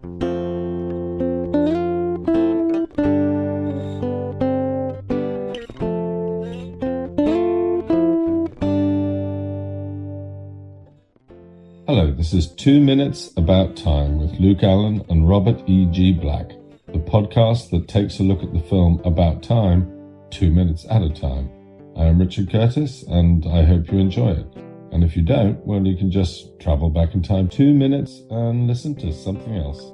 Hello, this is 2 Minutes About Time with Luke Allen and Robert E.G. Black, the podcast that takes a look at the film About Time 2 minutes at a time. I am Richard Curtis, and I hope you enjoy it. And if you don't, well, you can just travel back in time 2 minutes and listen to something else.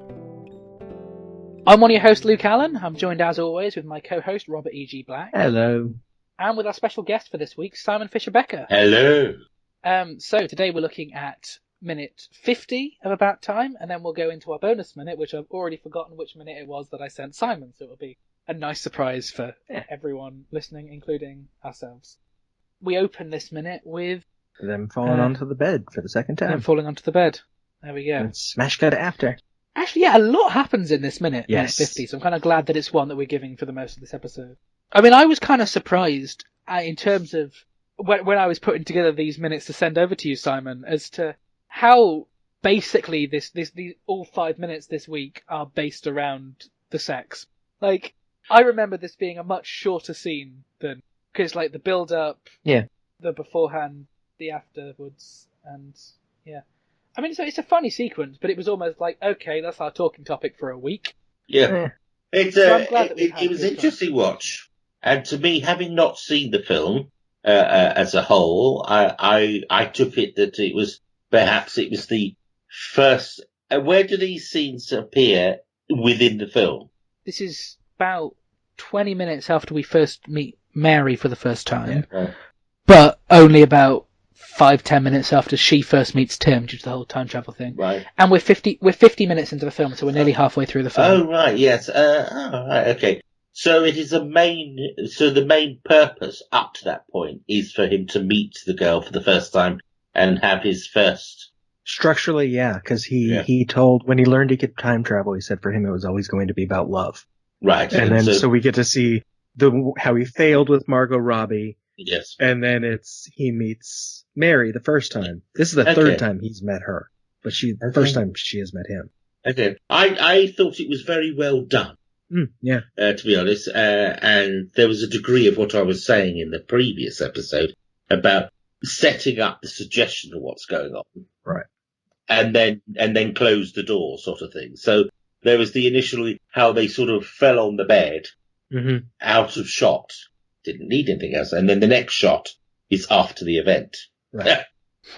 I'm one of your hosts, Luke Allen. I'm joined, as always, with my co-host, Robert E.G. Black. Hello. And with our special guest for this week, Simon Fisher-Becker. Hello. So today we're looking at minute 50 of About Time, and then we'll go into our bonus minute, which I've already forgotten which minute it was that I sent Simon, so it'll be a nice surprise for everyone listening, including ourselves. We open this minute with them falling onto the bed for the second time. Them falling onto the bed. There we go. And smash cut after. Actually, yeah, a lot happens in this minute, Yes. minute 50, so I'm kind of glad that it's one that we're giving for the most of this episode. I mean, I was kind of surprised in terms of when I was putting together these minutes to send over to you, Simon, as to how basically these all 5 minutes this week are based around the sex. Like, I remember this being a much shorter scene than, because like the build up, the beforehand, the afterwards, and yeah. I mean, it's a funny sequence, but it was almost like, okay, that's our talking topic for a week. Yeah. So I'm glad that It was an interesting watch. And to me, having not seen the film as a whole, I took it that it was perhaps it was the first. Where do these scenes appear within the film? This is about 20 minutes after we first meet Mary for the first time, but only about 5-10 minutes after she first meets Tim, due to the whole time travel thing. Right. And we're 50 minutes into the film, so we're nearly halfway through the film. Oh, right, yes. Right, okay. So it is the main purpose up to that point is for him to meet the girl for the first time and have his first. Structurally, yeah, because he told, when he learned he could time travel, he said for him it was always going to be about love. Right. And then so we get to see how he failed with Margot Robbie. Yes. And then he meets Mary the first time. This is the third time he's met her, but the first time she has met him. Okay. I thought it was very well done. Yeah. To be honest, and there was a degree of what I was saying in the previous episode about setting up the suggestion of what's going on. Right. And then close the door sort of thing. So there was the initially how they sort of fell on the bed out of shot. Didn't need anything else. And then the next shot is after the event. Right.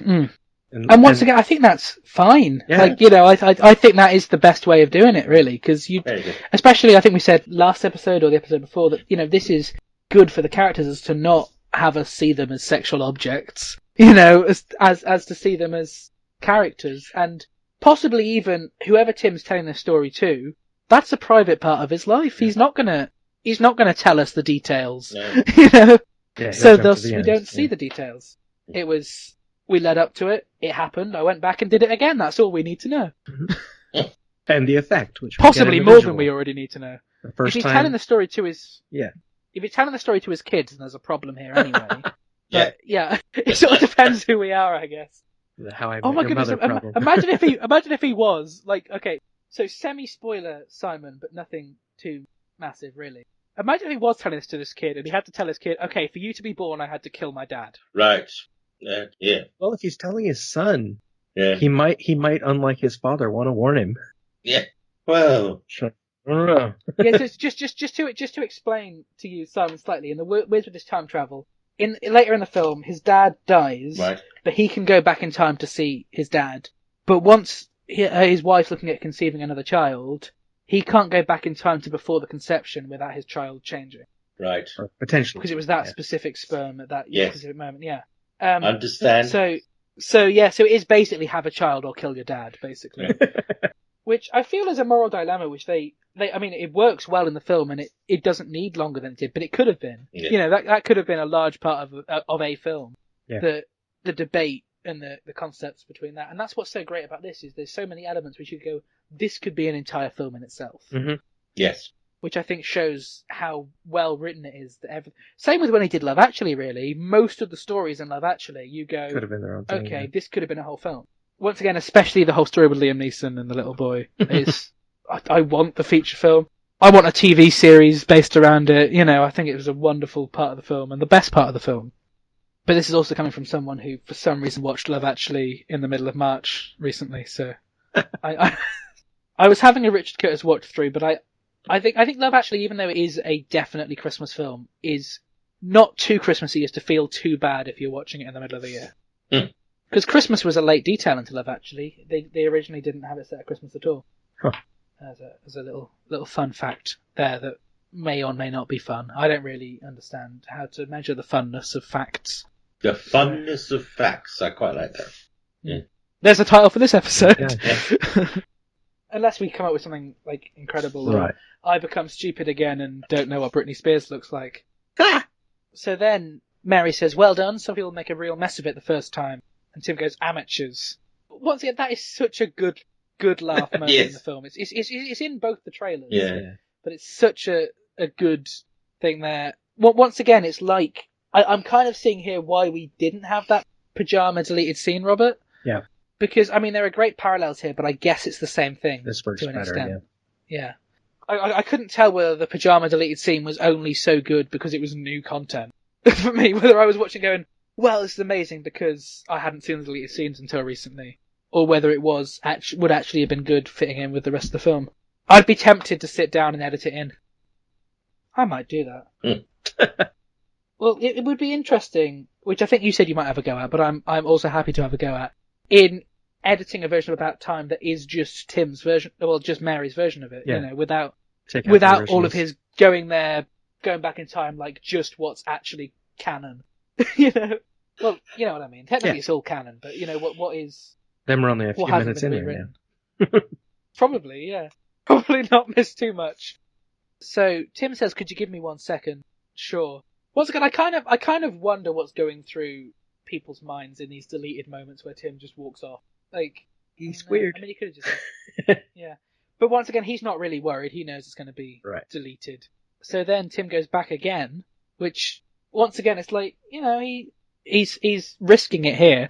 And once again, I think that's fine. Yeah. Like, I think that is the best way of doing it, really, because especially, I think we said last episode or the episode before that, this is good for the characters is to not have us see them as sexual objects, as to see them as characters, and possibly even whoever Tim's telling this story to, that's a private part of his life. He's not gonna tell us the details, No. So thus we don't see the details. It was, we led up to it, it happened, I went back and did it again, that's all we need to know. And the effect, which possibly more than we already need to know. If he's telling the story to his if he's telling the story to his kids, then there's a problem here anyway. But it sort of depends who we are, I guess. How I oh my Met Your goodness! Mother problem. Imagine if he was like, okay, so semi-spoiler Simon, but nothing too massive really. Imagine if he was telling this to this kid, and he had to tell his kid, okay, for you to be born, I had to kill my dad. Right. Yeah. Well, if he's telling his son, Yeah. he might, unlike his father, want to warn him. Yeah. Well. I don't know. Yeah, just to explain to you, Simon, slightly, in the Weird with this time travel, later in the film, his dad dies, Right. but he can go back in time to see his dad. But once his wife's looking at conceiving another child, he can't go back in time to before the conception without his child changing. Right. Or potentially. Because it was that specific sperm at that specific moment, yeah. Understand. So it is basically have a child or kill your dad, basically. Which I feel is a moral dilemma, which I mean, it works well in the film, and it doesn't need longer than it did, but it could have been. Yeah. That could have been a large part of a film. Yeah. The debate and the concepts between that, and that's what's so great about this is there's so many elements which you go, this could be an entire film in itself. Mm-hmm. Yes. Which I think shows how well written it is. Same with when he did Love Actually. Really, most of the stories in Love Actually, you go, Could have been their own thing. okay, this could have been a whole film. once again, especially the whole story with Liam Neeson and the little boy, I want the feature film. I want a TV series based around it. I think it was a wonderful part of the film and the best part of the film. But this is also coming from someone who, for some reason, watched Love Actually in the middle of March recently. So I was having a Richard Curtis watch through, but I think Love Actually, even though it is a definitely Christmas film, is not too Christmassy as to feel too bad if you're watching it in the middle of the year. Because Christmas was a late detail into Love Actually. They originally didn't have it set at Christmas at all. Huh. As a little fun fact there that may or may not be fun. I don't really understand how to measure the funness of facts. The funness of facts. I quite like that. Yeah. There's a title for this episode. Yeah. Unless we come up with something like incredible. Right. I become stupid again and don't know what Britney Spears looks like. So then Mary says, well done. Some people make a real mess of it the first time. And Tim goes, amateurs. Once again, that is such a good laugh moment in the film. It's in both the trailers. Yeah. But it's such a good thing there. Once again, it's like, I'm kind of seeing here why we didn't have that pajama deleted scene, Robert. Yeah. Because, there are great parallels here, but I guess it's the same thing. This works to an better, extent. Yeah. I couldn't tell whether the pajama deleted scene was only so good because it was new content. For me, whether I was watching going, well, this is amazing because I hadn't seen the deleted scenes until recently. Or whether it would actually have been good fitting in with the rest of the film. I'd be tempted to sit down and edit it in. I might do that. Well, it would be interesting, which I think you said you might have a go at, but I'm also happy to have a go at, in editing a version of About Time that is just Tim's version, well, just Mary's version of it, without all of his going back in time, like just what's actually canon. Well, you know what I mean. Technically it's all canon, but what is... Then we're only a few minutes in there now. Probably, yeah. Probably not missed too much. So Tim says, could you give me 1 second? Sure. Once again, I kind of wonder what's going through people's minds in these deleted moments where Tim just walks off. Like, he's weird. I mean, he could have just... yeah. But once again, he's not really worried. He knows it's going to be deleted. So then Tim goes back again, which, once again, it's like, he's risking it here.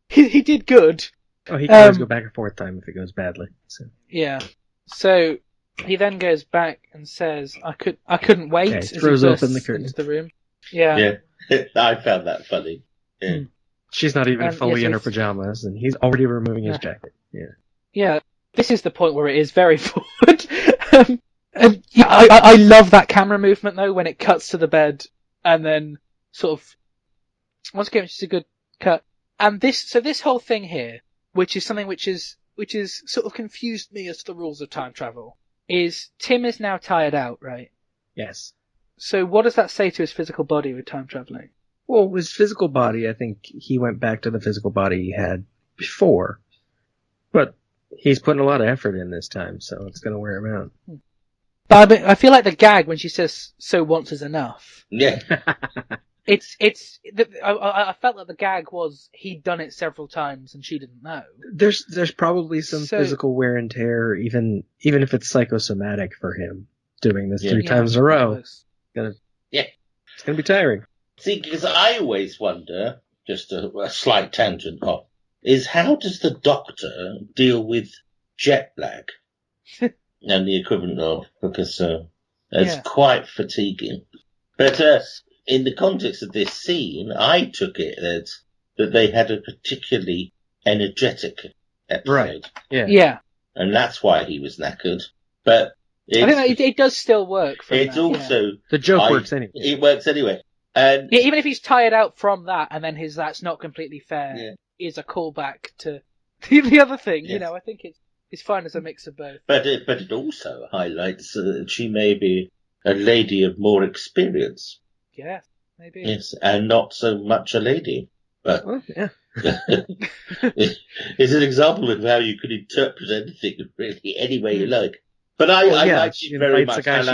He did good. Oh, he can always go back a fourth time if it goes badly. So. Yeah. So he then goes back and says, "I couldn't wait." Yeah, he throws open the curtain into the room. Yeah. Yeah. I found that funny. Yeah. She's not even fully in her pajamas, and he's already removing his jacket. Yeah. Yeah. This is the point where it is very forward. And I love that camera movement though when it cuts to the bed and then sort of once again, it's just a good cut. And this whole thing here, which is something which is sort of confused me as to the rules of time travel, is Tim is now tired out, right? Yes. So what does that say to his physical body with time traveling? Well, his physical body, I think he went back to the physical body he had before. But he's putting a lot of effort in this time, so it's going to wear him out. But I feel like the gag when she says, so once is enough. Yeah. I felt like the gag was he'd done it several times and she didn't know. There's probably some physical wear and tear, even if it's psychosomatic for him doing this 3 times in a row. It's gonna be tiring. See, because I always wonder, just a slight tangent off, is how does the Doctor deal with jet lag and the equivalent of, because it's quite fatiguing. But in the context of this scene, I took it that they had a particularly energetic episode. Right. Yeah. And that's why he was knackered. But I think it does still work. It's also the joke works anyway. It works anyway. And even if he's tired out from that, and then that's not completely fair is a callback to the other thing. Yes. I think it's fine as a mix of both. But it also highlights that she may be a lady of more experience. Yeah, maybe. Yes, and not so much a lady. But it's an example of how you could interpret anything really any way you like. But I liked it very much, and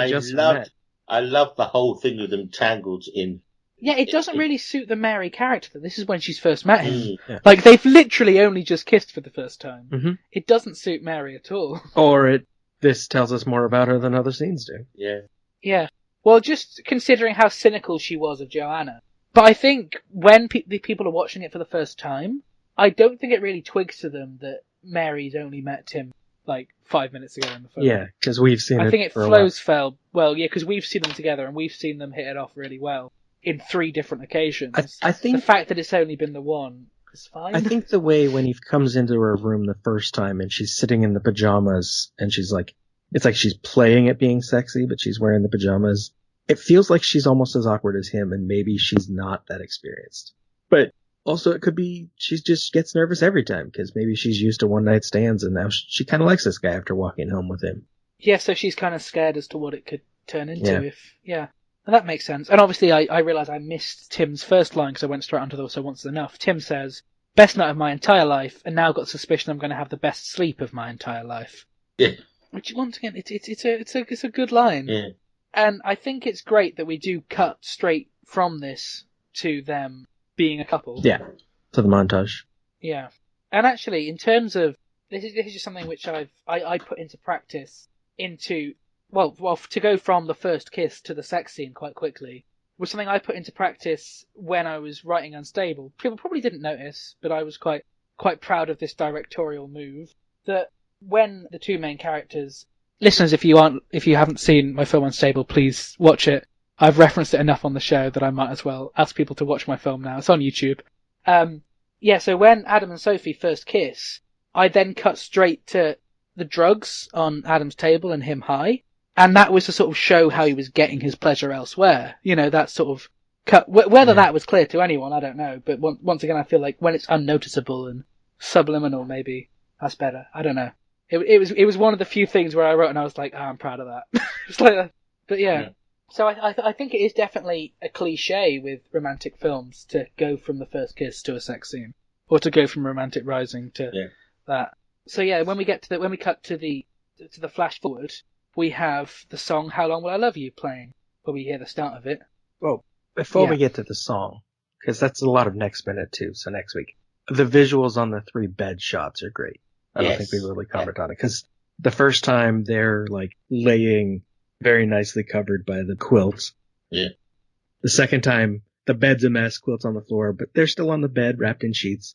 I loved the whole thing with them tangled in. Yeah, it doesn't really suit the Mary character. This is when she's first met him. Like, they've literally only just kissed for the first time. Mm-hmm. It doesn't suit Mary at all. Or this tells us more about her than other scenes do. Yeah. Yeah. Well, just considering how cynical she was of Joanna. But I think when the people are watching it for the first time, I don't think it really twigs to them that Mary's only met Tim like 5 minutes ago in the film. Yeah, because we've seen it. I think it flows well. Yeah, because we've seen them together and we've seen them hit it off really well in 3 different occasions. I think the fact that it's only been the one is fine. I think the way when he comes into her room the first time and she's sitting in the pajamas and she's like, it's like she's playing at being sexy, but she's wearing the pajamas. It feels like she's almost as awkward as him, and maybe she's not that experienced. But also, it could be she just gets nervous every time because maybe she's used to one night stands and now she kind of likes this guy after walking home with him. Yeah, so she's kind of scared as to what it could turn into And that makes sense. And obviously, I realised I missed Tim's first line because I went straight onto the So Once Is Enough. Tim says, "Best night of my entire life, and now got suspicion I'm going to have the best sleep of my entire life." Yeah. Which once again, it's a good line. Yeah. And I think it's great that we do cut straight from this to them being a couple. Yeah, to the montage. Yeah. And actually, in terms of this is just something which I put into practice to go from the first kiss to the sex scene quite quickly was something I put into practice when I was writing Unstable. People probably didn't notice, but I was quite proud of this directorial move. That when the 2 main characters, listeners, if you haven't seen my film Unstable, please watch it. I've referenced it enough on the show that I might as well ask people to watch my film now. It's on YouTube. So when Adam and Sophie first kiss, I then cut straight to the drugs on Adam's table and him high. And that was to sort of show how he was getting his pleasure elsewhere. You know, that sort of cut. Whether that was clear to anyone, I don't know. But once again, I feel like when it's unnoticeable and subliminal, maybe that's better. I don't know. It was one of the few things where I wrote and I was like, I'm proud of that. It's like that. But yeah. So I think it is definitely a cliche with romantic films to go from the first kiss to a sex scene, or to go from romantic rising to that. So yeah, when we cut to the flash forward, we have the song "How Long Will I Love You" playing, where we hear the start of it. Well, before we get to the song, because that's a lot of next minute too. So next week, the visuals on the 3 bed shots are great. I don't think we really comment on it because the first time they're like laying very nicely covered by the quilts. Yeah. The second time, the bed's a mess, quilts on the floor, but they're still on the bed wrapped in sheets.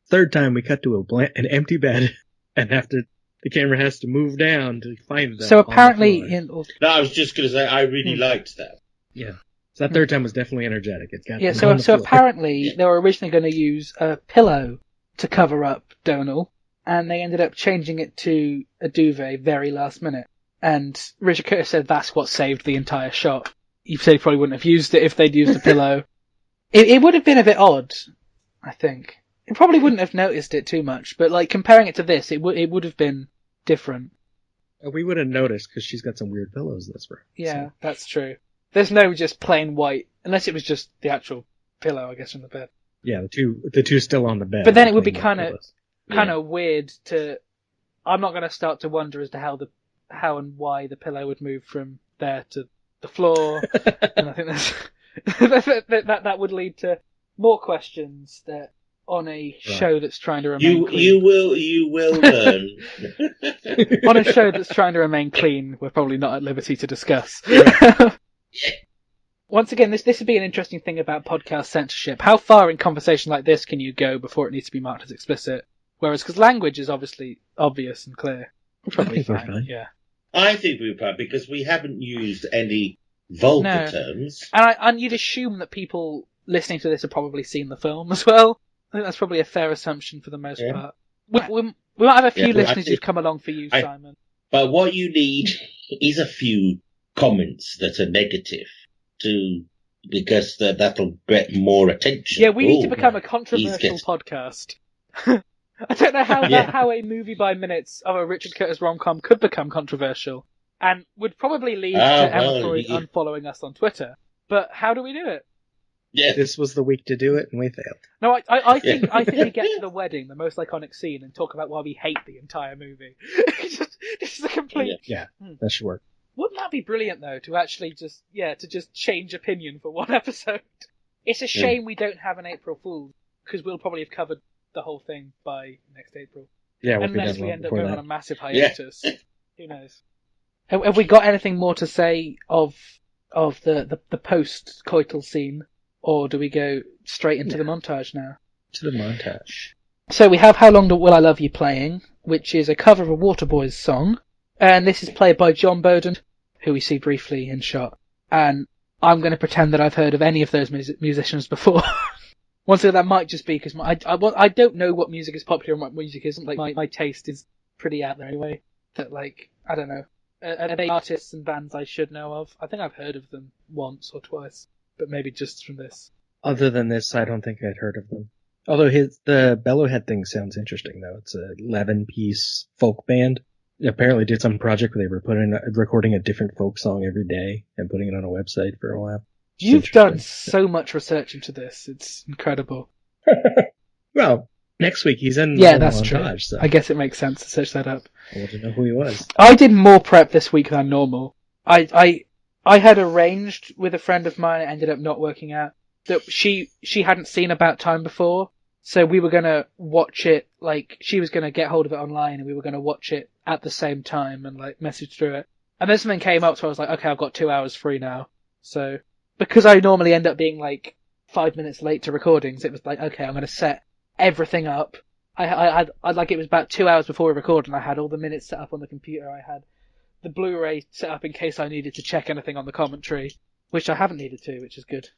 Third time, we cut to an empty bed, and the camera has to move down to find them. So apparently, No, I was just going to say I really liked that. Yeah. So that third time was definitely energetic. It got So apparently they were originally going to use a pillow to cover up Donal, and they ended up changing it to a duvet very last minute. And Richard Curtis said that's what saved the entire shot. He said he probably wouldn't have used it if they'd used a pillow. It would have been a bit odd, I think. He probably wouldn't have noticed it too much, but like comparing it to this, it would have been different. We would have noticed because she's got some weird pillows in this room. Yeah, that's true. There's no just plain white, unless it was just the actual pillow, I guess, on the bed. Yeah, the two still on the bed. But then it would be kind of weird to. I'm not going to start to wonder as to how and why the pillow would move from there to the floor, and I think that would lead to more questions that on a show that's trying to remain clean. You will learn. On a show that's trying to remain clean, we're probably not at liberty to discuss. Once again, this would be an interesting thing about podcast censorship. How far in conversation like this can you go before it needs to be marked as explicit? Whereas, because language is obviously obvious and clear. Probably fine. Yeah. I think we're fine because we haven't used any vulgar terms. And you'd assume that people listening to this have probably seen the film as well. I think that's probably a fair assumption for the most part. We might have a few listeners who've come along for you, Simon. But what you need is a few comments that are negative because that'll get more attention. Yeah, we need to become a controversial podcast. I don't know how a movie by minutes of a Richard Curtis rom-com could become controversial, and would probably lead to Emma Freud unfollowing us on Twitter. But how do we do it? Yeah. This was the week to do it, and we failed. No, I think we get to the wedding, the most iconic scene, and talk about why we hate the entire movie. This is a complete. Yeah, that should work. Wouldn't that be brilliant though? To actually just change opinion for one episode. It's a shame we don't have an April Fool's, because we'll probably have covered the whole thing by next April. Yeah, unless we end up going on a massive hiatus. Yeah. Who knows? Have we got anything more to say of the post-coital scene, or do we go straight into the montage now? To the montage. So we have How Long Will I Love You playing, which is a cover of a Waterboys song. And this is played by John Bowden, who we see briefly in shot. And I'm going to pretend that I've heard of any of those musicians before. Once again, that might just be because I don't know what music is popular and what music isn't. Like, my taste is pretty out there anyway. That, like, I don't know. Are they artists and bands I should know of? I think I've heard of them once or twice, but maybe just from this. Other than this, I don't think I'd heard of them. Although the Bellowhead thing sounds interesting, though. It's a 11-piece folk band. They apparently did some project where they were recording a different folk song every day and putting it on a website for a while. You've done so much research into this. It's incredible. Well, next week he's in that's true. So I guess it makes sense to search that up. I want to know who he was. I did more prep this week than normal. I had arranged with a friend of mine, it ended up not working out, that she hadn't seen About Time before, so we were going to watch it, like, she was going to get hold of it online and we were going to watch it at the same time and, like, message through it. And then something came up, so I was like, okay, I've got 2 hours free now. So, because I normally end up being, like, 5 minutes late to recordings, it was like, okay, I'm going to set everything up. I like, it was about 2 hours before we recorded, and I had all the minutes set up on the computer. I had the Blu-ray set up in case I needed to check anything on the commentary, which I haven't needed to, which is good.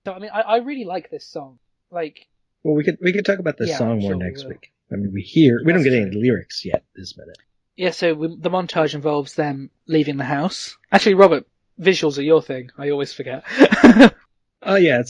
So, I mean, I really like this song. Like, well, we could talk about this song more next week. I mean, we don't get any lyrics yet this minute. Yeah, so the montage involves them leaving the house. Actually, Robert, visuals are your thing. I always forget. Oh, yeah,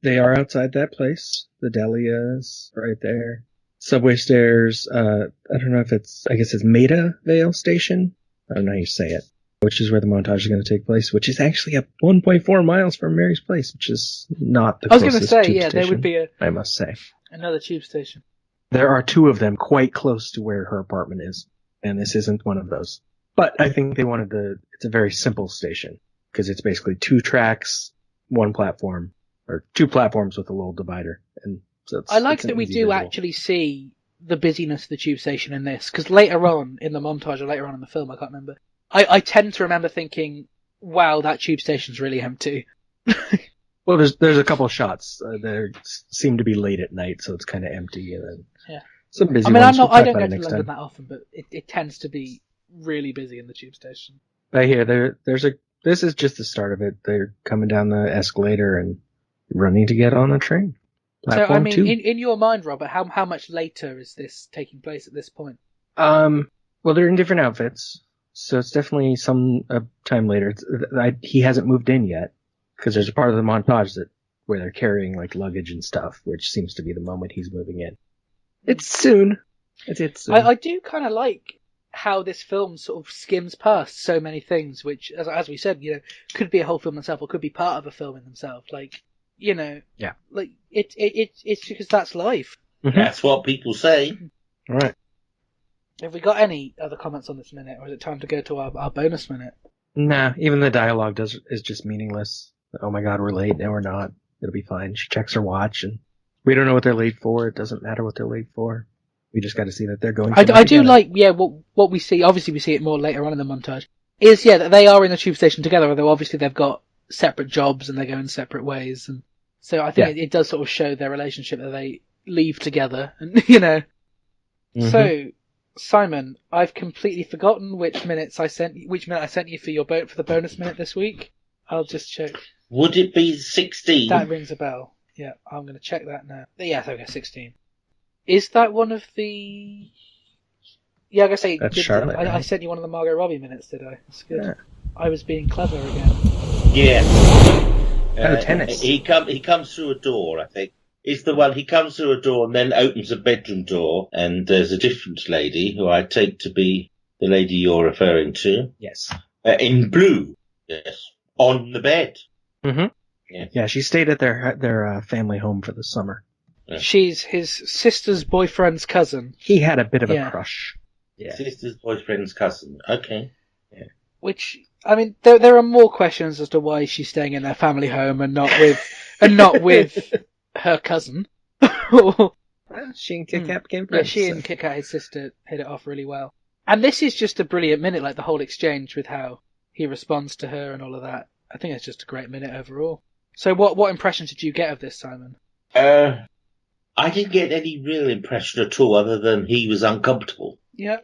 they are outside that place. The Delia's right there. Subway stairs. I don't know if I guess it's Maida Vale Station. I don't know how you say it. Which is where the montage is going to take place, which is actually at 1.4 miles from Mary's place, which is not the closest tube station. I was going to say, yeah, there would be I must say. Another tube station. There are 2 of them quite close to where her apartment is, and this isn't one of those. But I think they wanted it's a very simple station, because it's basically 2 tracks, 1 platform, or 2 platforms with a little divider. And so I like that we do actually see the busyness of the tube station in this, because later on in the montage, or later on in the film, I can't remember, I tend to remember thinking, wow, that tube station's really empty. Well, there's a couple shots that seem to be late at night, so it's kind of empty, and then some busy ones. I don't go to London that often, but it tends to be really busy in the tube station. Right here, this is just the start of it. They're coming down the escalator and running to get on the train. Platform so, I mean, in your mind, Robert, how much later is this taking place at this point? Well, they're in different outfits, so it's definitely some time later. He hasn't moved in yet, because there's a part of the montage where they're carrying, like, luggage and stuff, which seems to be the moment he's moving in. It's soon. It's soon. I do kind of like how this film sort of skims past so many things, which, as we said, could be a whole film itself, or could be part of a film in themselves. Like, yeah, like it's because that's life. Mm-hmm. That's what people say. All right. Have we got any other comments on this minute, or is it time to go to our bonus minute? Nah, even the dialogue is just meaningless. Oh my God, we're late. No, we're not. It'll be fine. She checks her watch, and we don't know what they're late for. It doesn't matter what they're late for. We just got to see that they're going. I do like, what we see. Obviously, we see it more later on in the montage. Is that they are in the tube station together, although obviously they've got separate jobs and they go in separate ways, and so I think it does sort of show their relationship that they leave together, and Mm-hmm. So, Simon, I've completely forgotten which minute I sent you for the bonus minute this week. I'll just check. Would it be 16? That rings a bell. Yeah, I'm going to check that now. Yeah, okay, 16. Is that one of the... Yeah, I gotta say, that's Charlotte. I sent you one of the Margot Robbie minutes, did I? That's good. Yeah. I was being clever again. Yeah. Tennis. He comes through a door, I think. It's the one, he comes through a door and then opens a bedroom door, and there's a different lady, who I take to be the lady you're referring to. Yes. In blue. Yes. On the bed. Mm-hmm. Yeah, she stayed at their family home for the summer. Yeah. She's his sister's boyfriend's cousin. He had a bit of a crush. Yeah. Sister's boyfriend's cousin. Okay. Yeah. Which, I mean, there are more questions as to why she's staying in their family home and not with her cousin. She and Kit Kat became friends. Yeah, she so. and Kit Kat, his sister, hit it off really well. And this is just a brilliant minute, like the whole exchange with how he responds to her and all of that. I think it's just a great minute overall. So what impression did you get of this, Simon? I didn't get any real impression at all, other than he was uncomfortable. Yeah.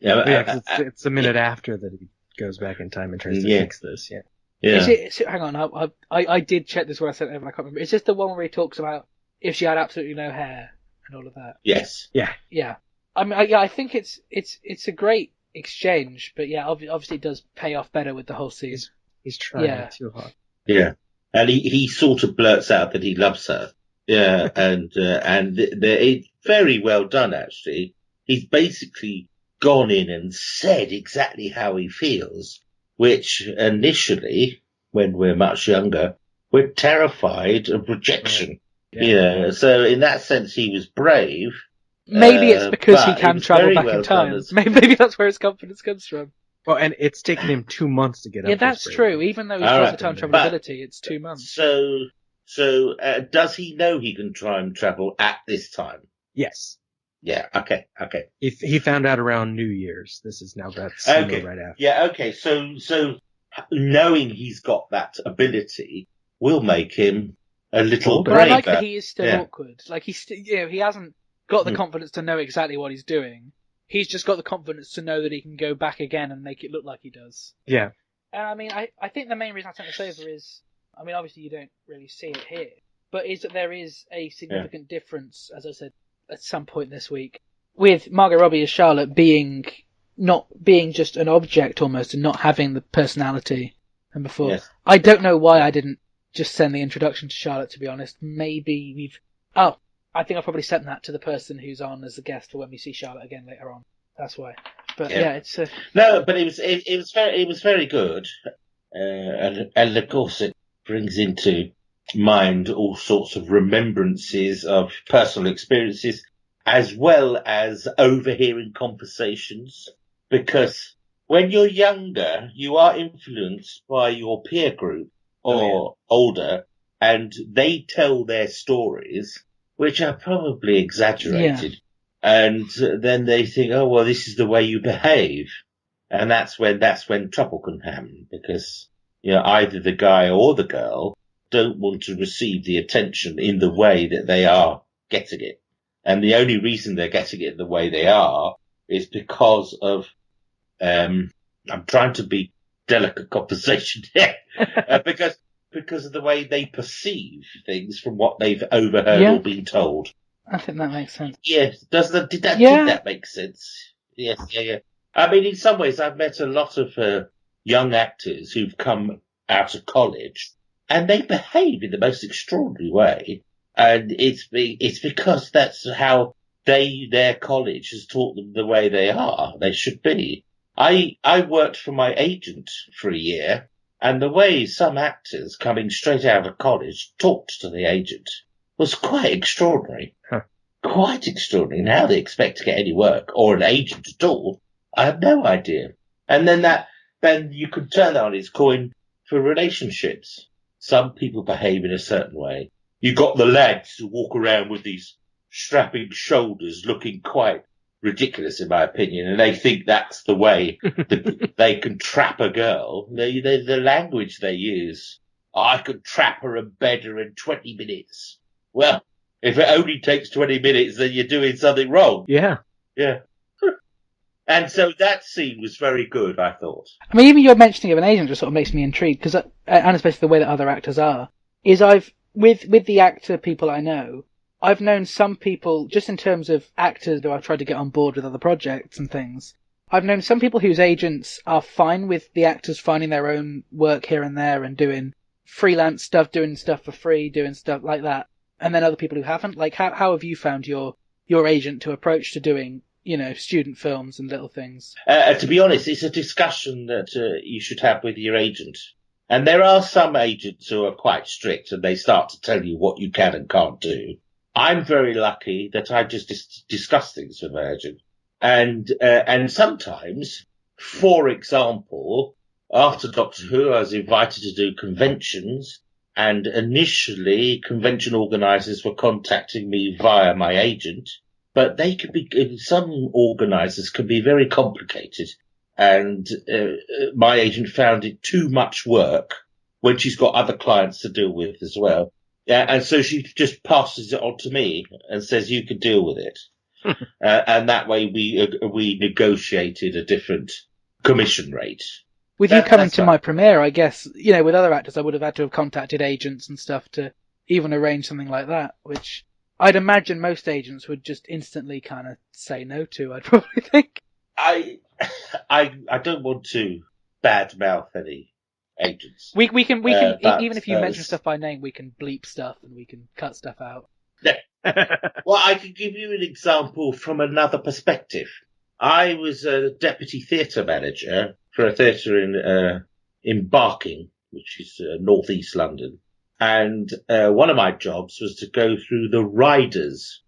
Yeah, 'cause it's a minute after that he goes back in time and tries to fix this. Yeah. Yeah. Hang on, I did check this when I sent it over. I can't remember. Is this the one where he talks about if she had absolutely no hair and all of that? Yes. Yeah. Yeah. I mean, I think it's a great exchange, but yeah, obviously it does pay off better with the whole scene. He's trying too hard. Yeah. And he sort of blurts out that he loves her. Yeah. and it's very well done, actually. He's basically gone in and said exactly how he feels, which initially, when we're much younger, we're terrified of rejection. Yeah. So in that sense, he was brave. Maybe it's because he can travel back well in time. as... Maybe that's where his confidence comes from. Well, and it's taken him 2 months to get up. Yeah, that's true. Even though he's got the time travel ability, it's 2 months. So does he know he can time travel at this time? Yes. Yeah. Okay. He found out around New Year's. This is now got summer right after. Yeah. Okay. So knowing he's got that ability will make him a little braver. But I like that he is still awkward. Like he hasn't got the confidence to know exactly what he's doing. He's just got the confidence to know that he can go back again and make it look like he does. Yeah. And I mean, I think the main reason I sent this over is, I mean, obviously you don't really see it here, but is that there is a significant difference, as I said, at some point this week, with Margot Robbie as Charlotte not being just an object almost and not having the personality and before. Yes. I don't know why I didn't just send the introduction to Charlotte, to be honest. Maybe I think I'll probably send that to the person who's on as a guest for when we see Charlotte again later on. That's why. But it's no, but it was very good, and of course it brings into mind all sorts of remembrances of personal experiences, as well as overhearing conversations. Because when you're younger, you are influenced by your peer group or older, and they tell their stories, which are probably exaggerated. Yeah. And then they think, oh, well, this is the way you behave. And that's when trouble can happen, because, either the guy or the girl don't want to receive the attention in the way that they are getting it. And the only reason they're getting it the way they are is because of, I'm trying to be delicate conversation here, because of the way they perceive things from what they've overheard or been told. I think that makes sense. Yes, did that make sense? Yes, yeah. I mean, in some ways, I've met a lot of young actors who've come out of college, and they behave in the most extraordinary way. And it's because that's how their college has taught them the way they should be. I worked for my agent for a year, and the way some actors coming straight out of college talked to the agent was quite extraordinary. Huh. Quite extraordinary. And how they expect to get any work or an agent at all, I have no idea. And then you could turn that on its coin for relationships. Some people behave in a certain way. You got the lads who walk around with these strapping shoulders looking quite ridiculous, in my opinion, and they think that's the way they can trap a girl. The language they use, I could trap her and bed her in 20 minutes. Well, if it only takes 20 minutes, then you're doing something wrong. Yeah. Yeah. And so that scene was very good, I thought. I mean, even your mentioning of an agent just sort of makes me intrigued, because, and especially the way that other actors are, is with the actor people I know, I've known some people, just in terms of actors who I've tried to get on board with other projects and things, I've known some people whose agents are fine with the actors finding their own work here and there and doing freelance stuff, doing stuff for free, doing stuff like that. And then other people who haven't. Like, how have you found your agent to approach to doing, student films and little things? To be honest, it's a discussion that you should have with your agent. And there are some agents who are quite strict, and they start to tell you what you can and can't do. I'm very lucky that I just discuss things with my agent. And sometimes, for example, after Doctor Who, I was invited to do conventions, and initially convention organisers were contacting me via my agent, but some organisers can be very complicated. And my agent found it too much work when she's got other clients to deal with as well. Yeah, and so she just passes it on to me and says, "You can deal with it." And that way we negotiated a different commission rate. With you coming to my premiere, I guess, with other actors, I would have had to have contacted agents and stuff to even arrange something like that, which I'd imagine most agents would just instantly kind of say no to, I'd probably think. I don't want to badmouth any agents. We can even if you mention stuff by name, we can bleep stuff and we can cut stuff out. Well, I can give you an example from another perspective. I was a deputy theatre manager for a theatre in Barking, which is northeast London. And one of my jobs was to go through the riders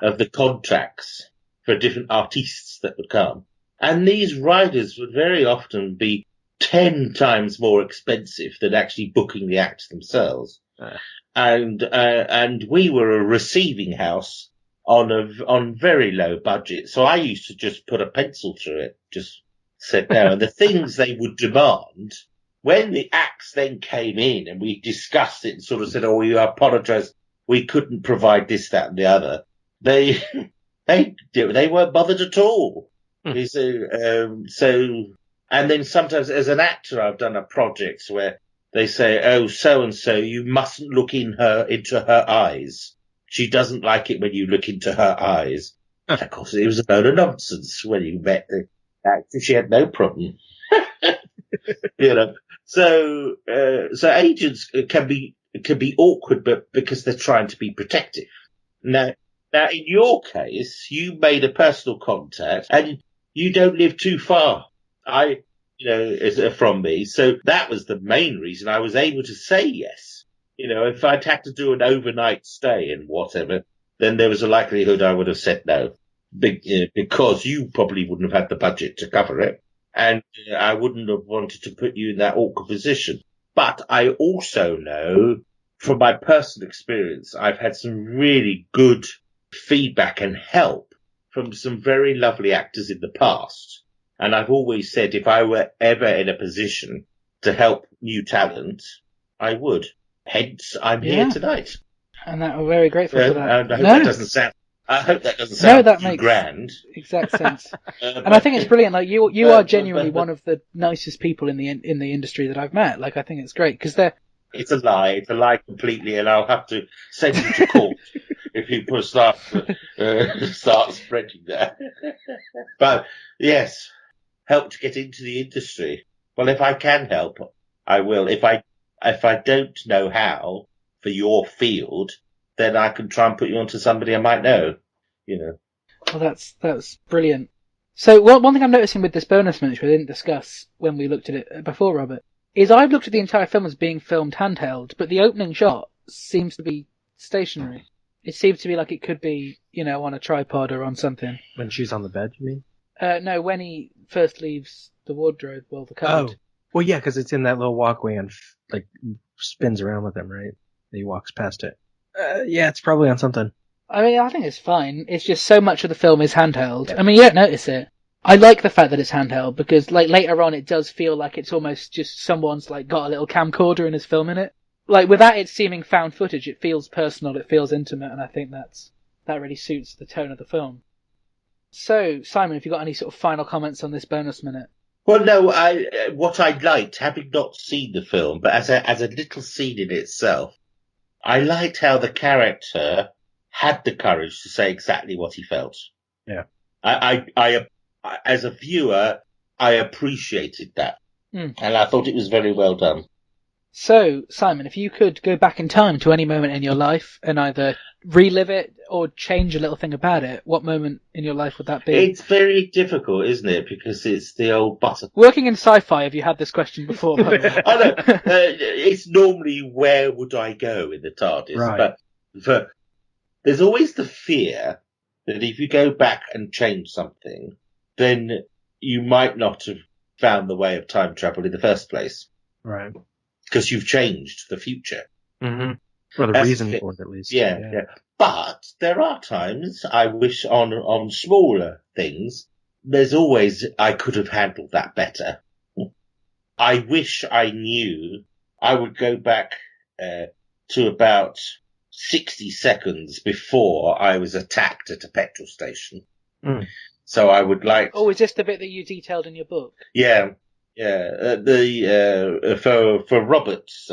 of the contracts for different artistes that would come. And these riders would very often be 10 times more expensive than actually booking the acts themselves. And we were a receiving house on very low budget. So I used to just put a pencil through it, just sit down. And the things they would demand, when the acts then came in and we discussed it and sort of said, "Oh, we apologize, we couldn't provide this, that, and the other," they weren't bothered at all. So, and then sometimes as an actor, I've done a project where they say, "Oh, so and so, you mustn't look into her eyes. She doesn't like it when you look into her eyes." And of course, it was a load of nonsense when you met the actor. She had no problem. So agents can be awkward, but because they're trying to be protective. Now, in your case, you made a personal contact and you don't live too far. From me. So that was the main reason I was able to say yes. If I'd had to do an overnight stay and whatever, then there was a likelihood I would have said no. Because you probably wouldn't have had the budget to cover it. And I wouldn't have wanted to put you in that awkward position. But I also know from my personal experience, I've had some really good feedback and help from some very lovely actors in the past. And I've always said if I were ever in a position to help new talent, I would. Hence, I'm here tonight. And we're very grateful for that. I hope that doesn't sound that too makes grand. Exact sense. And I think it's brilliant. Like you are genuinely one of the nicest people in the industry that I've met. Like I think it's great because they're. It's a lie. It's a lie completely, and I'll have to send you to court if you start spreading that. But yes, help to get into the industry. Well, if I can help, I will. If I don't know how for your field, then I can try and put you onto somebody I might know. Well, that's brilliant. So one thing I'm noticing with this bonus minute, which we didn't discuss when we looked at it before, Robert, is I've looked at the entire film as being filmed handheld, but the opening shot seems to be stationary. It seems to be like it could be, on a tripod or on something. When she's on the bed, you mean? No, when he first leaves the wardrobe, the cupboard. Oh, well, yeah, because it's in that little walkway and spins around with him, right? He walks past it. Yeah, it's probably on something. I mean, I think it's fine. It's just so much of the film is handheld. Yeah. I mean, you don't notice it. I like the fact that it's handheld because, later on, it does feel like it's almost just someone's got a little camcorder and is filming it. Without it seeming found footage, it feels personal, it feels intimate, and I think that really suits the tone of the film. So, Simon, have you got any sort of final comments on this bonus minute? Well, no. What I liked, having not seen the film, but as a little scene in itself, I liked how the character had the courage to say exactly what he felt. Yeah. I as a viewer, I appreciated that. And I thought it was very well done. So, Simon, if you could go back in time to any moment in your life and either relive it or change a little thing about it, what moment in your life would that be? It's very difficult, isn't it? Because it's the old butterfly. Working in sci-fi, have you had this question before? By the way? I know. It's normally where would I go in the TARDIS, right. But there's always the fear that if you go back and change something, then you might not have found the way of time travel in the first place. Right. Because you've changed the future. Mm-hmm. Or the reason for it, at least. Yeah. But there are times I wish on smaller things, there's always, I could have handled that better. I wish I knew I would go back to to about 60 seconds before I was attacked at a petrol station. Mm. So I would like... Oh, is this the bit that you detailed in your book? Yeah. For Robert's,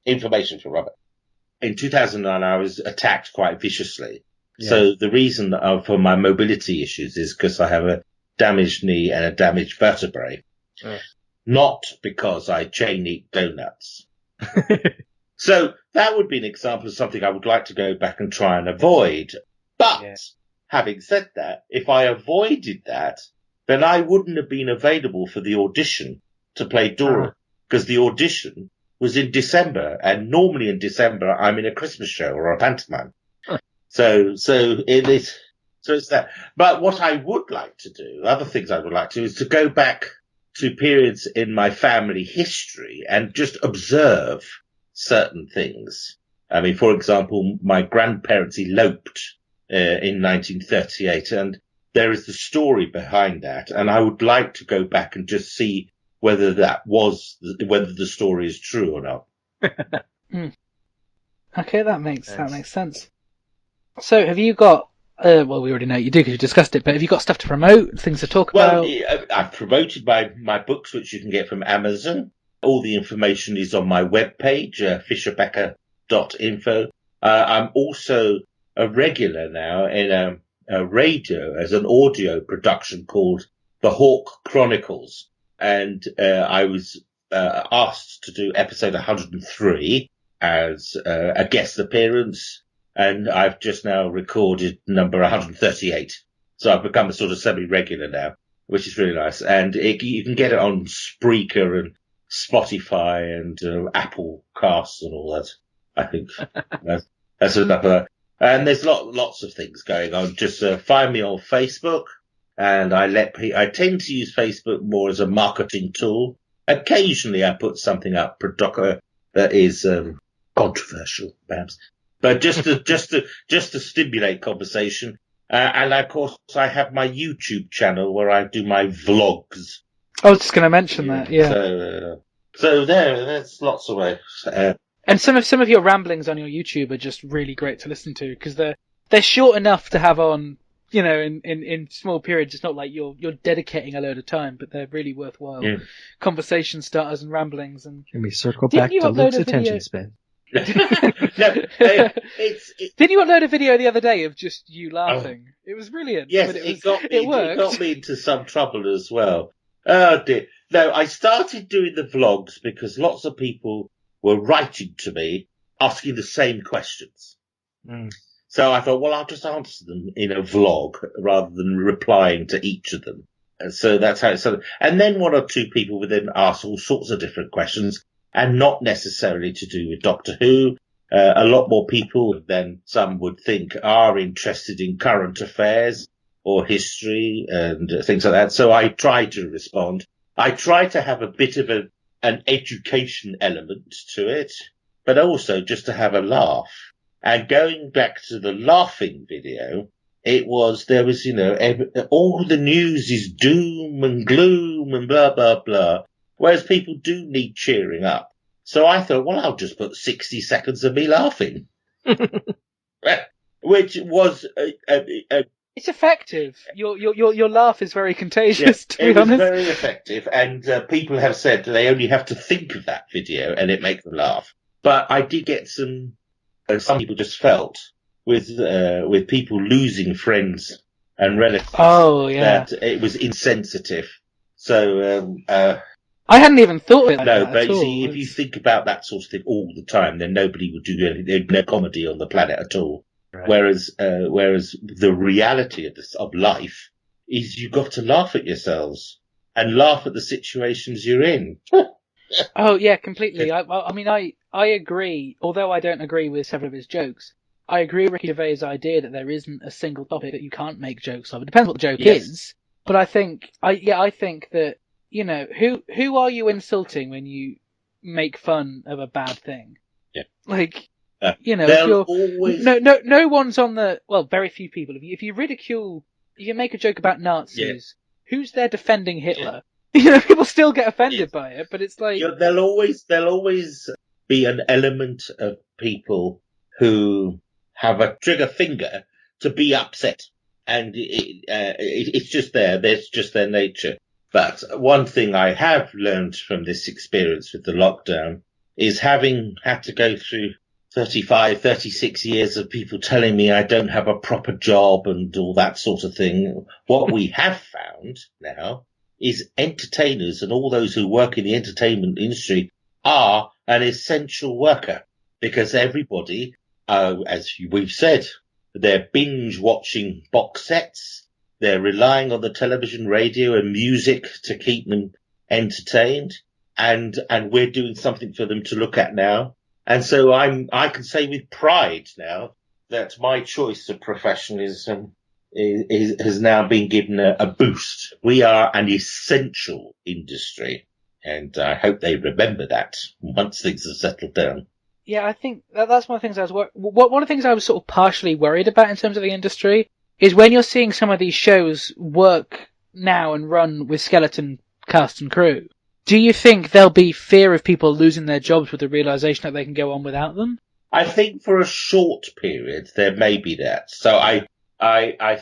information for Robert. In 2009, I was attacked quite viciously. Yeah. So the reason for my mobility issues is because I have a damaged knee and a damaged vertebrae. Not because I chain eat donuts. So that would be an example of something I would like to go back and try and avoid. But having said that, if I avoided that, then I wouldn't have been available for the audition to play Dora, because the audition was in December, and normally in December I'm in a Christmas show or a pantomime. So it's that. But what I would like to do, other things I would like to do, is to go back to periods in my family history and just observe certain things. I mean, for example, my grandparents eloped in 1938, and there is the story behind that, and I would like to go back and just see whether whether the story is true or not. Okay, that makes sense. So, have you got? Well, we already know you do because you discussed it, but have you got stuff to promote, things to talk about? Well, I've promoted my books, which you can get from Amazon. All the information is on my webpage, Fisher-Becker.info. I'm also a regular now in a radio as an audio production called The Hawk Chronicles. And I was asked to do episode 103 as a guest appearance, and I've just now recorded number 138. So I've become a sort of semi-regular now, which is really nice. And you can get it on Spreaker and Spotify and Apple Casts and all that, I think. That's enough of that. And there's lots of things going on. Just find me on Facebook. And I tend to use Facebook more as a marketing tool. Occasionally I put something up that is controversial, perhaps, but just to stimulate conversation. And of course I have my YouTube channel where I do my vlogs. I was just going to mention that, yeah. So there's lots of ways. And some of your ramblings on your YouTube are just really great to listen to because they're short enough to have on. You know, in small periods, it's not like you're dedicating a load of time, but they're really worthwhile conversation starters and ramblings. And we circle back to Luke's attention span. Didn't you upload a video the other day of just you laughing? It was brilliant. Yes, but it worked. got me into some trouble as well. Oh dear. No, I started doing the vlogs because lots of people were writing to me asking the same questions. So I thought, well, I'll just answer them in a vlog rather than replying to each of them. And so that's how it started. And then one or two people would then ask all sorts of different questions and not necessarily to do with Doctor Who. A lot more people than some would think are interested in current affairs or history and things like that. So I try to respond. I try to have a bit of an education element to it, but also just to have a laugh. And going back to the laughing video, there was, all the news is doom and gloom and blah, blah, blah. Whereas people do need cheering up. So I thought, well, I'll just put 60 seconds of me laughing. Which was, it's effective. Your laugh is very contagious, to be honest. It was very effective. And, people have said they only have to think of that video and it makes them laugh. But I did get some people just felt with people losing friends and relatives that it was insensitive. So I hadn't even thought of it. No, but you see, if you think about that sort of thing all the time, then nobody would do anything. There'd no comedy on the planet at all. Right. Whereas the reality of life is you've got to laugh at yourselves and laugh at the situations you're in. Oh yeah, completely. I mean, I agree. Although I don't agree with several of his jokes, I agree with Ricky Gervais' idea that there isn't a single topic that you can't make jokes of. It depends what the joke is. But I think that who are you insulting when you make fun of a bad thing? Yeah. Like, if you're always... no one's on the very few people. If you make a joke about Nazis, who's there defending Hitler? People still get offended by it, but it's like there'll always be an element of people who have a trigger finger to be upset. And it's just there. That's just their nature. But one thing I have learned from this experience with the lockdown is, having had to go through 35, 36 years of people telling me I don't have a proper job and all that sort of thing, what we have found now is entertainers and all those who work in the entertainment industry are an essential worker, because everybody, as we've said, they're binge watching box sets. They're relying on the television, radio and music to keep them entertained. And we're doing something for them to look at now. And so I can say with pride now that my choice of professionalism has now been given a boost. We are an essential industry. And I hope they remember that once things have settled down. Yeah, I think that's one of the things one of the things I was sort of partially worried about in terms of the industry is when you're seeing some of these shows work now and run with skeleton cast and crew. Do you think there'll be fear of people losing their jobs with the realization that they can go on without them? I think for a short period there may be that. So I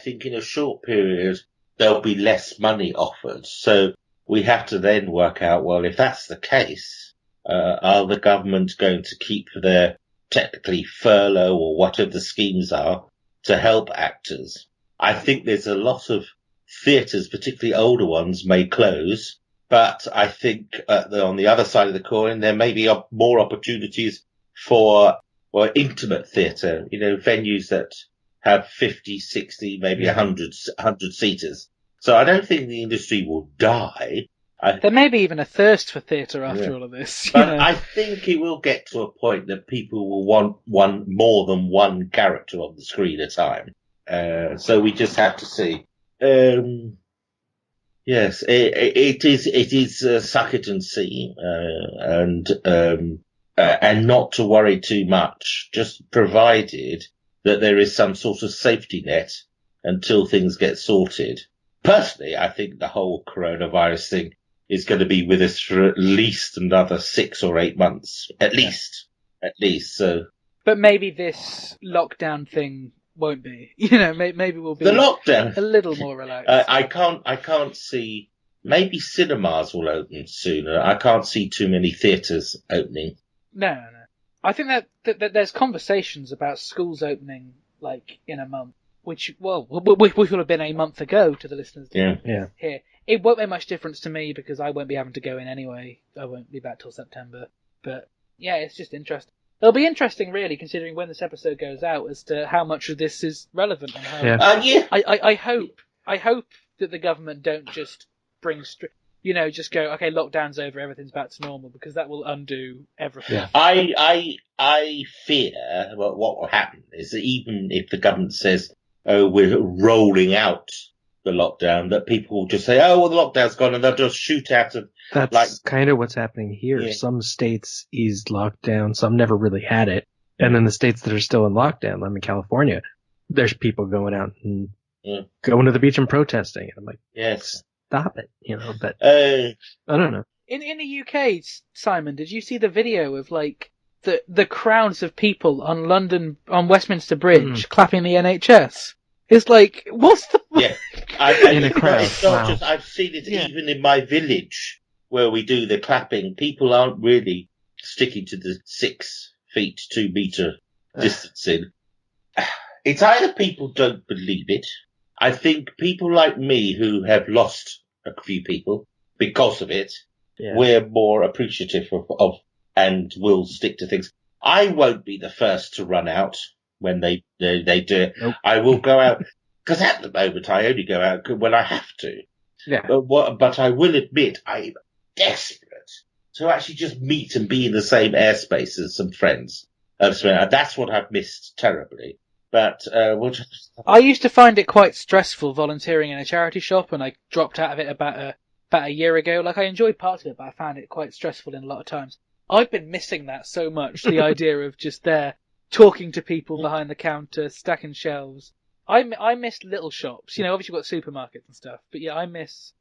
think in a short period there'll be less money offered. So we have to then work out, well, if that's the case, are the government going to keep their technically furlough or whatever the schemes are to help actors? I think there's a lot of theatres, particularly older ones, may close. But I think on the other side of the coin, there may be more opportunities for intimate theatre, venues that have 50, 60, maybe 100 seaters. So I don't think the industry will die. There may be even a thirst for theatre after all of this. But I think it will get to a point that people will want more than one character on the screen at a time. So we just have to see. Yes, it is suck it and see, and not to worry too much, just provided that there is some sort of safety net until things get sorted. Personally, I think the whole coronavirus thing is going to be with us for at least another 6 or 8 months. At least. So. But maybe this lockdown thing won't be. Maybe we'll be the lockdown a little more relaxed. I can't see. Maybe cinemas will open sooner. I can't see too many theatres opening. No. I think that there's conversations about schools opening like in a month, which will have been a month ago to the listeners. Yeah. Here, it won't make much difference to me because I won't be having to go in anyway. I won't be back till September. But yeah, it's just interesting. It'll be interesting, really, considering when this episode goes out, as to how much of this is relevant and how. Yeah. I hope that the government don't just just go, okay, lockdown's over, everything's back to normal, because that will undo everything. Yeah. I fear what will happen is that even if the government says, oh, we're rolling out the lockdown, that people will just say, oh, well, the lockdown's gone, and they'll just shoot out of. That's kind of what's happening here. Yeah. Some states eased lockdown, some never really had it. And then the states that are still in lockdown, I'm in California, there's people going out and going to the beach and protesting. And I'm like, yes, stop it, but I don't know. In the UK, Simon, did you see the video of like the crowds of people on Westminster Bridge clapping the NHS? It's like, what's the... Yeah. In a crowd. It's not Wow. just, I've seen it even in my village where we do the clapping. People aren't really sticking to the 6 feet, 2 meter distancing. It's either people don't believe it. I think people like me who have lost a few people because of it, we're more appreciative of and will stick to things. I won't be the first to run out when they do it. Nope. I will go out, because at the moment I only go out when I have to. Yeah. But I will admit I'm desperate to actually just meet and be in the same airspace as some friends. That's what I've missed terribly. But we'll just... I used to find it quite stressful volunteering in a charity shop, and I dropped out of it about a year ago. Like, I enjoyed parts of it, but I found it quite stressful in a lot of times. I've been missing that so much, the idea of just there talking to people behind the counter, stacking shelves. I miss little shops. Obviously you've got supermarkets and stuff, but yeah, I miss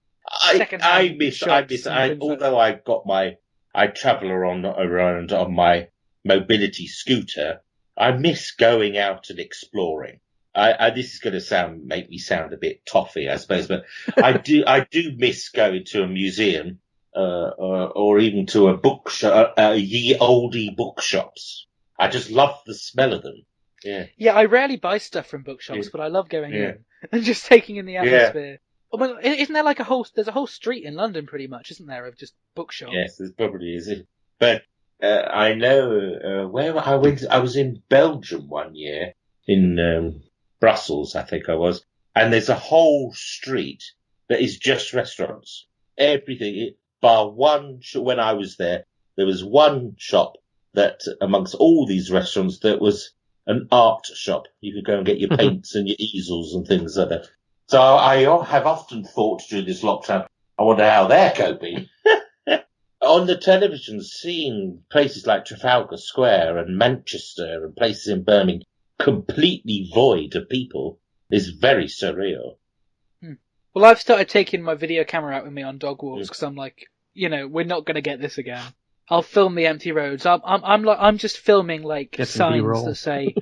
second-hand shops. Although I travel around on my mobility scooter, I miss going out and exploring. This is going to make me sound a bit toffee, I suppose, but I do miss going to a museum, or even to a bookshop, ye olde bookshops. I just love the smell of them. Yeah. Yeah, I rarely buy stuff from bookshops, but I love going in and just taking in the atmosphere. Yeah. Well, isn't there like there's a whole street in London pretty much, isn't there, of just bookshops? Yes, there probably is. But, I know, where I was in Belgium one year, in, Brussels, I think I was, and there's a whole street that is just restaurants. Everything, bar one, when I was there was one shop that, amongst all these restaurants, that was an art shop. You could go and get your paints and your easels and things like that. So I have often thought during this lockdown, I wonder how they're coping. On the television, seeing places like Trafalgar Square and Manchester and places in Birmingham completely void of people is very surreal. Well, I've started taking my video camera out with me on dog walks because I'm like, we're not going to get this again. I'll film the empty roads. I'm just filming like signs that say,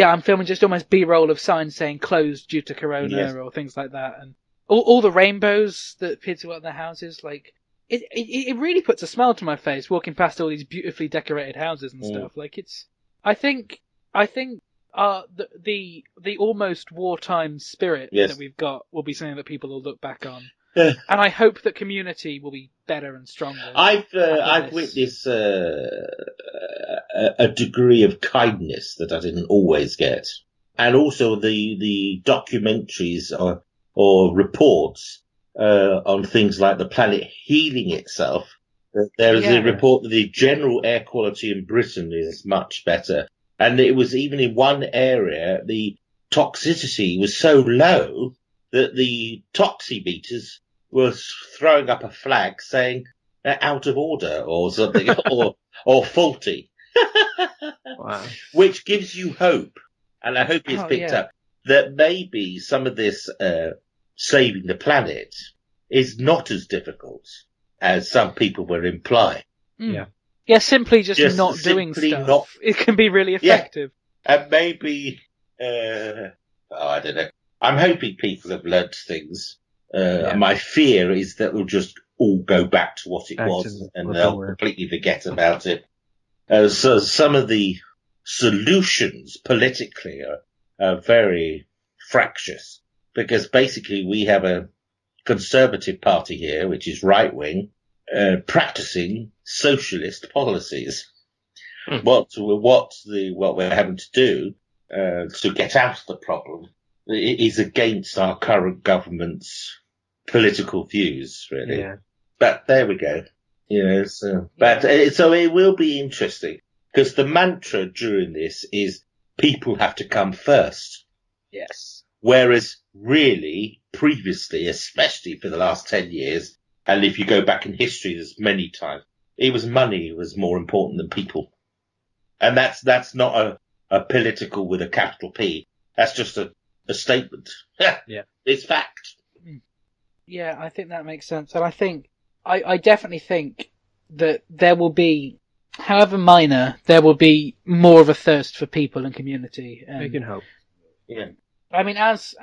I'm filming just almost B-roll of signs saying closed due to Corona or things like that, and all the rainbows that kids have got in their houses. Like it really puts a smile to my face walking past all these beautifully decorated houses and stuff. Like I think the almost wartime spirit that we've got will be something that people will look back on. And I hope that community will be better and stronger. I've witnessed a degree of kindness that I didn't always get, and also the documentaries or reports on things like the planet healing itself. There is a report that the general air quality in Britain is much better, and it was even in one area the toxicity was so low that the toximeters was throwing up a flag saying they're out of order or something, or faulty. Wow. Which gives you hope, and I hope it's picked up, that maybe some of this saving the planet is not as difficult as some people will imply. Yeah, simply just not doing stuff. It can be really effective. Yeah. And maybe, I don't know. I'm hoping people have learnt things. My fear is that we'll just all go back to what it was and they'll completely forget about it. So some of the solutions politically are very fractious, because basically we have a Conservative Party here, which is right wing, practicing socialist policies. What we're having to do to get out of the problem is against our current government's political views, really. Yeah. But there we go. So it will be interesting, because the mantra during this is people have to come first. Yes. Whereas really, previously, especially for the last 10 years, and if you go back in history, there's many times, it was money was more important than people. And that's not a political with a capital P. That's just a statement. Yeah. It's fact. Yeah, I think that makes sense. And I definitely think that there will be, however minor, there will be more of a thirst for people and community. We can hope. Yeah. I mean, as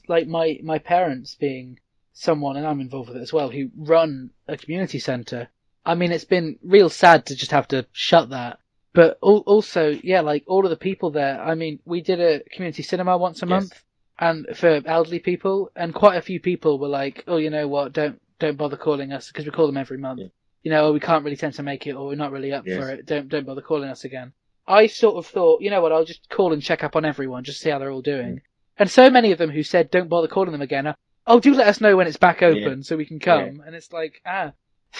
like my parents being someone, and I'm involved with it as well, who run a community centre, I mean, it's been real sad to just have to shut that. But also, like all of the people there, I mean, we did a community cinema once a month, and for elderly people, and quite a few people were like, oh, you know what, don't bother calling us, because we call them every month. Yeah. We can't really tend to make it, or we're not really up for it. Don't bother calling us again. I sort of thought, you know what, I'll just call and check up on everyone, just see how they're all doing. And so many of them who said, don't bother calling them again, do let us know when it's back open so we can come. Yeah. And it's like, I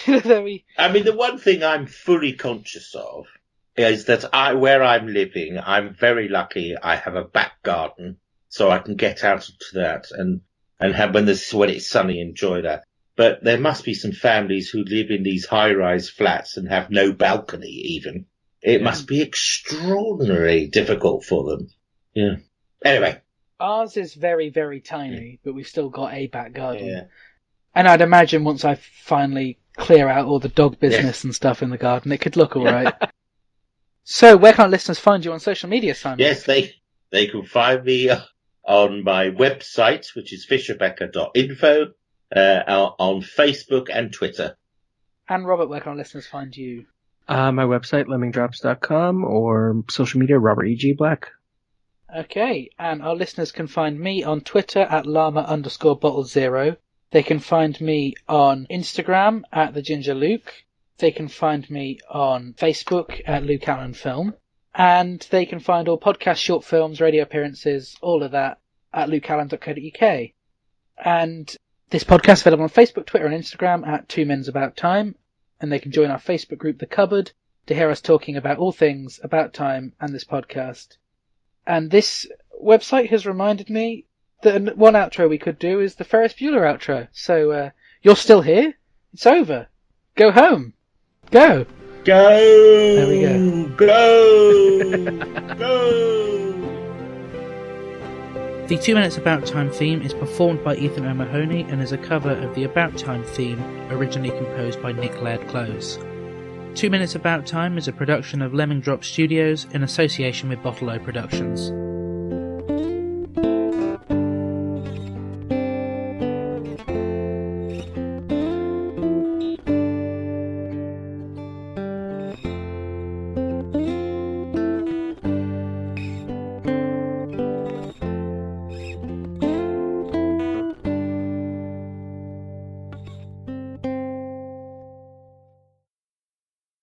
mean, the one thing I'm fully conscious of is that where I'm living, I'm very lucky. I have a back garden, so I can get out to that and have, when it's sunny, enjoy that. But there must be some families who live in these high-rise flats and have no balcony even. It must be extraordinarily difficult for them. Yeah. Anyway. Ours is very, very tiny, but we've still got a back garden. Yeah. And I'd imagine once I finally clear out all the dog business and stuff in the garden, it could look all right. So, where can our listeners find you on social media, Simon? Yes, they can find me on my website, which is fisher-becker.info, on Facebook and Twitter. And Robert, where can our listeners find you? My website, lemmingdrops.com, or social media, Robert E.G. Black. Okay, and our listeners can find me on Twitter at llama_bottle0. They can find me on Instagram at thegingerluke. They can find me on Facebook at Luke Allen Film. And they can find all podcast short films, radio appearances, all of that at lukeallen.co.uk. And this podcast is available on Facebook, Twitter and Instagram at 2 Minutes About Time. And they can join our Facebook group, The Cupboard, to hear us talking about all things about time and this podcast. And this website has reminded me that one outro we could do is the Ferris Bueller outro. So, you're still here? It's over. Go home. Go. Go! There we go. Go! Go! The 2 Minutes About Time theme is performed by Ethan O'Mahony and is a cover of the About Time theme, originally composed by Nick Laird-Close. 2 Minutes About Time is a production of Lemming Drop Studios in association with Bottle O Productions.